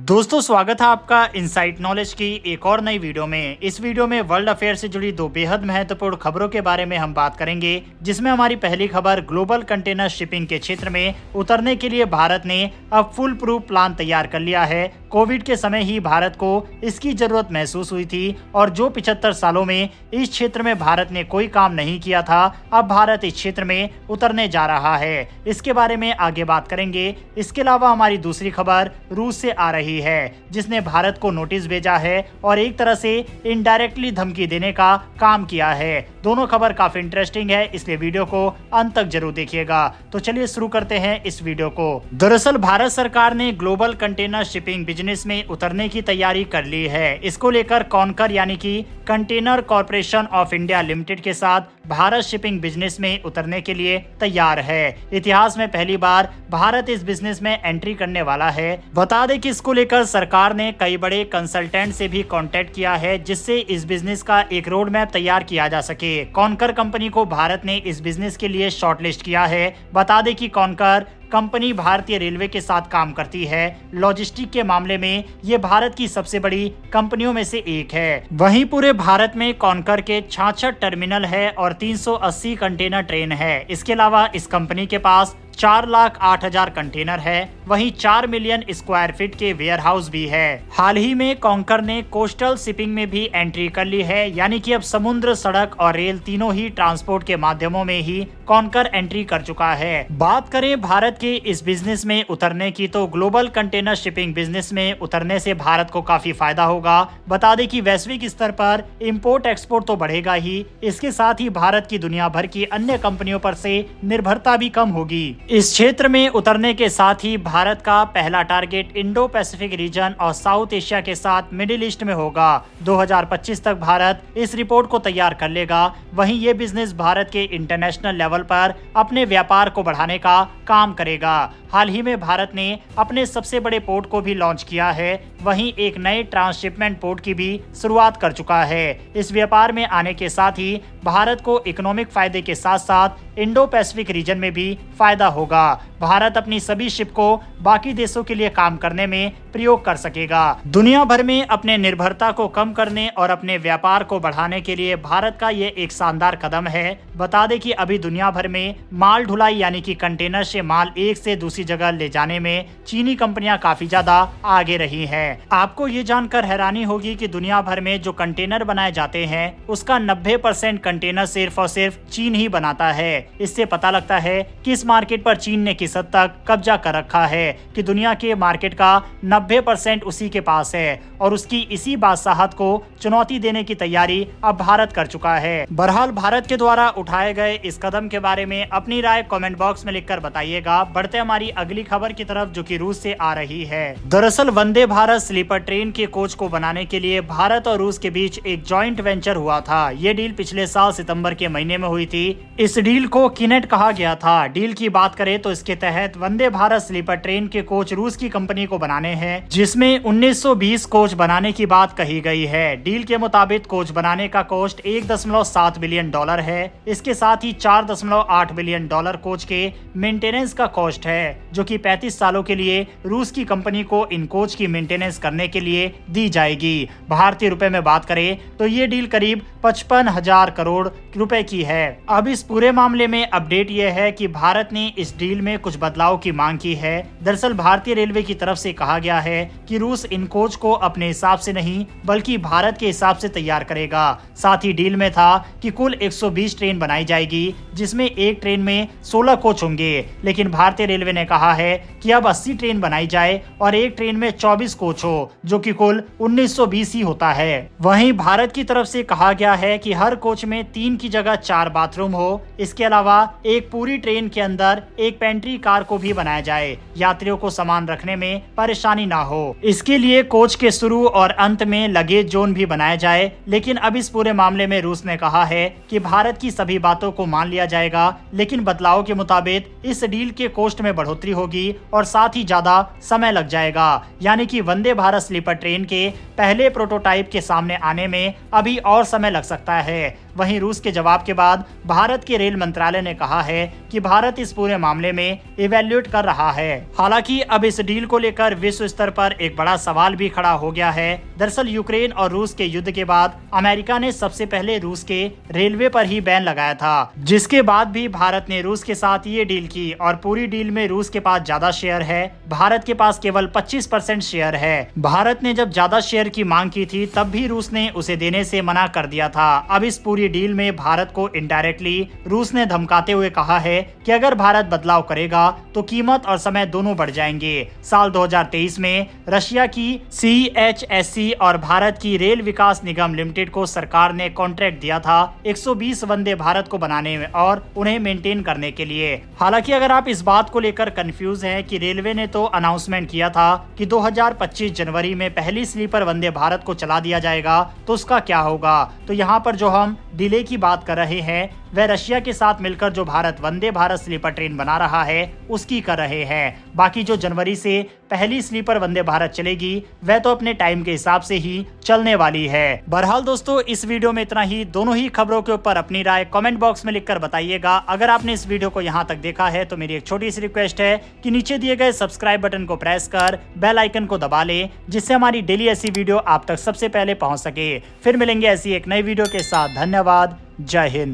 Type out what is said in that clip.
दोस्तों स्वागत है आपका इनसाइट नॉलेज की एक और नई वीडियो में। इस वीडियो में वर्ल्ड अफेयर से जुड़ी दो बेहद महत्वपूर्ण खबरों के बारे में हम बात करेंगे, जिसमें हमारी पहली खबर ग्लोबल कंटेनर शिपिंग के क्षेत्र में उतरने के लिए भारत ने अब फुल प्रूफ प्लान तैयार कर लिया है। कोविड के समय ही भारत को इसकी जरूरत महसूस हुई थी और जो 75 सालों में इस क्षेत्र में भारत ने कोई काम नहीं किया था, अब भारत इस क्षेत्र में उतरने जा रहा है। इसके बारे में आगे बात करेंगे। इसके अलावा हमारी दूसरी खबर रूस से आ रही है, जिसने भारत को नोटिस भेजा है और एक तरह से इनडायरेक्टली धमकी देने का काम किया है। दोनों खबर काफी इंटरेस्टिंग है, इसलिए वीडियो को अंत तक जरूर देखिएगा। तो चलिए शुरू करते हैं इस वीडियो को। दरअसल भारत सरकार ने ग्लोबल कंटेनर शिपिंग बिजनेस में उतरने की तैयारी कर ली है। इसको लेकर कॉनकर यानी कि container corporation of India limited के साथ भारत शिपिंग बिजनेस में उतरने के लिए तैयार है। इतिहास में पहली बार भारत इस बिजनेस में एंट्री करने वाला है। बता दें कि इसको लेकर सरकार ने कई बड़े कंसल्टेंट से भी कांटेक्ट किया है, जिससे इस बिजनेस का एक रोड मैप तैयार किया जा सके। कॉनकर कंपनी को भारत ने इस बिजनेस के लिए शॉर्टलिस्ट किया है। बता दें कि कॉनकर कंपनी भारतीय रेलवे के साथ काम करती है। लॉजिस्टिक के मामले में ये भारत की सबसे बड़ी कंपनियों में से एक है। वहीं पूरे भारत में कॉनकर के 66 टर्मिनल है और 380 कंटेनर ट्रेन है। इसके अलावा इस कंपनी के पास 4,08,000 कंटेनर है। वहीं 4 मिलियन स्क्वायर फीट के वेयर हाउस भी है। हाल ही में कॉनकर ने कोस्टल शिपिंग में भी एंट्री कर ली है, यानी कि अब समुद्र, सड़क और रेल तीनों ही ट्रांसपोर्ट के माध्यमों में ही कॉनकर एंट्री कर चुका है। बात करें भारत के इस बिजनेस में उतरने की, तो ग्लोबल कंटेनर शिपिंग बिजनेस में उतरने से भारत को काफी फायदा होगा। बता दें कि वैश्विक स्तर पर इंपोर्ट एक्सपोर्ट तो बढ़ेगा ही, इसके साथ ही भारत की दुनिया भर की अन्य कंपनियों पर से निर्भरता भी कम होगी। इस क्षेत्र में उतरने के साथ ही भारत का पहला टारगेट इंडो पैसिफिक रीजन और साउथ एशिया के साथ मिडिल ईस्ट में होगा। 2025 तक भारत इस रिपोर्ट को तैयार कर लेगा। वहीं ये बिजनेस भारत के इंटरनेशनल लेवल पर अपने व्यापार को बढ़ाने का काम करेगा। हाल ही में भारत ने अपने सबसे बड़े पोर्ट को भी लॉन्च किया है। वहीं एक नए ट्रांसशिपमेंट पोर्ट की भी शुरुआत कर चुका है। इस व्यापार में आने के साथ ही भारत को इकोनॉमिक फायदे के साथ साथ इंडो पैसिफिक रीजन में भी फायदा होगा। भारत अपनी सभी शिप को बाकी देशों के लिए काम करने में प्रयोग कर सकेगा। दुनिया भर में अपने निर्भरता को कम करने और अपने व्यापार को बढ़ाने के लिए भारत का ये एक शानदार कदम है। बता दें कि अभी दुनिया भर में माल ढुलाई यानी कि कंटेनर से माल एक से दूसरी जगह ले जाने में चीनी कंपनियां काफी ज्यादा आगे रही हैं। आपको ये जानकर हैरानी होगी कि दुनिया भर में जो कंटेनर बनाए जाते हैं उसका 90% कंटेनर सिर्फ और सिर्फ चीन ही बनाता है। इससे पता लगता है कि इस मार्केट पर चीन ने किस हद तक कब्जा कर रखा है कि दुनिया के मार्केट का 90% उसी के पास है और उसकी इसी बादशाहत को चुनौती देने की तैयारी अब भारत कर चुका है। बहरहाल भारत के द्वारा उठाए गए इस कदम के बारे में अपनी राय कमेंट बॉक्स में लिखकर बताइएगा। बढ़ते हमारी अगली खबर की तरफ, जो कि रूस से आ रही है। दरअसल वंदे भारत स्लीपर ट्रेन के कोच को बनाने के लिए भारत और रूस के बीच एक जॉइंट वेंचर हुआ था। ये डील पिछले साल सितंबर के महीने में हुई थी। इस डील को किनेट कहा गया था। डील की बात करें तो इसके तहत वंदे भारत स्लीपर ट्रेन के कोच रूस की कंपनी को बनाने हैं, जिसमें 1920 कोच बनाने की बात कही गई है। डील के मुताबिक कोच बनाने का कॉस्ट $1.7 बिलियन है। इसके साथ ही $4.8 बिलियन कोच के मेंटेनेंस का कॉस्ट है, जो कि 35 सालों के लिए रूस की कंपनी को इन कोच की मेंटेनेंस करने के लिए दी जाएगी। भारतीय रुपए में बात करें तो ये डील करीब 55,000 करोड़ रुपए की है। अब इस पूरे मामले में अपडेट यह है कि भारत ने इस डील में कुछ बदलाव की मांग की है। दरअसल भारतीय रेलवे की तरफ से कहा गया है कि रूस इन कोच को अपने हिसाब से नहीं बल्कि भारत के हिसाब से तैयार करेगा। साथ ही डील में था कि कुल 120 ट्रेन बनाई जाएगी, जिसमें एक ट्रेन में 16 कोच होंगे। लेकिन भारतीय रेलवे ने कहा है कि अब 80 ट्रेन बनाई जाए और एक ट्रेन में 24 कोच हो, जो कि कुल 1920 ही होता है। वहीं भारत की तरफ से कहा गया है कि हर कोच में 3 की जगह 4 बाथरूम हो। इसके अलावा एक पूरी ट्रेन के अंदर एक पेंट्री कार को भी बनाया जाए, यात्रियों को सामान रखने में परेशानी ना हो। इसके लिए कोच के शुरू और अंत में लगेज जोन भी बनाया जाए। लेकिन अब इस पूरे मामले में रूस ने कहा है कि भारत की सभी बातों को मान लिया जाएगा, लेकिन बदलाव के मुताबिक इस डील के कॉस्ट में बढ़ोतरी होगी और साथ ही ज्यादा समय लग जाएगा। यानी कि वंदे भारत स्लीपर ट्रेन के पहले प्रोटोटाइप के सामने आने में अभी और समय लग सकता है। वहीं रूस के जवाब के बाद भारत के रेल मंत्रालय ने कहा है कि भारत इस पूरे मामले में इवेल्युएट कर रहा है। हालांकि अब इस डील को लेकर विश्व स्तर पर एक बड़ा सवाल भी खड़ा हो गया है। दरअसल यूक्रेन और रूस के युद्ध के बाद अमेरिका ने सबसे पहले रूस के रेलवे पर ही बैन लगाया था, जिसके बाद भी भारत ने रूस के साथ ये डील की और पूरी डील में रूस के पास ज्यादा शेयर है, भारत के पास केवल 25% शेयर है। भारत ने जब ज्यादा शेयर की मांग की थी तब भी रूस ने उसे देने से मना कर दिया था। अब इस पूरी डील में भारत को इनडायरेक्टली रूस ने धमकाते हुए कहा है कि अगर भारत बदलाव करेगा तो कीमत और समय दोनों बढ़ जाएंगे। साल 2023 में रशिया की CHSC और भारत की रेल विकास निगम लिमिटेड को सरकार ने कॉन्ट्रैक्ट दिया था 120 वंदे भारत को बनाने में और उन्हें मेंटेन करने के लिए। हालांकि अगर आप इस बात को लेकर कंफ्यूज हैं कि रेलवे ने तो अनाउंसमेंट किया था कि 2025 जनवरी में पहली स्लीपर वंदे भारत को चला दिया जाएगा, तो उसका क्या होगा? तो यहाँ पर जो हम डिले की बात कर रहे हैं वह रशिया के साथ मिलकर जो भारत वंदे भारत स्लीपर ट्रेन बना रहा है उसकी कर रहे हैं। बाकी जो जनवरी से पहली स्लीपर वंदे भारत चलेगी वह तो अपने टाइम के हिसाब से ही चलने वाली है। बहरहाल दोस्तों, इस वीडियो में इतना ही। दोनों ही खबरों के ऊपर अपनी राय कमेंट बॉक्स में लिखकर बताइएगा। अगर आपने इस वीडियो को यहाँ तक देखा है तो मेरी एक छोटी सी रिक्वेस्ट है कि नीचे दिए गए सब्सक्राइब बटन को प्रेस कर बेल आइकन को दबा ले, जिससे हमारी डेली ऐसी वीडियो आप तक सबसे पहले पहुंच सके। फिर मिलेंगे ऐसी एक नई वीडियो के साथ। धन्यवाद। जय हिंद।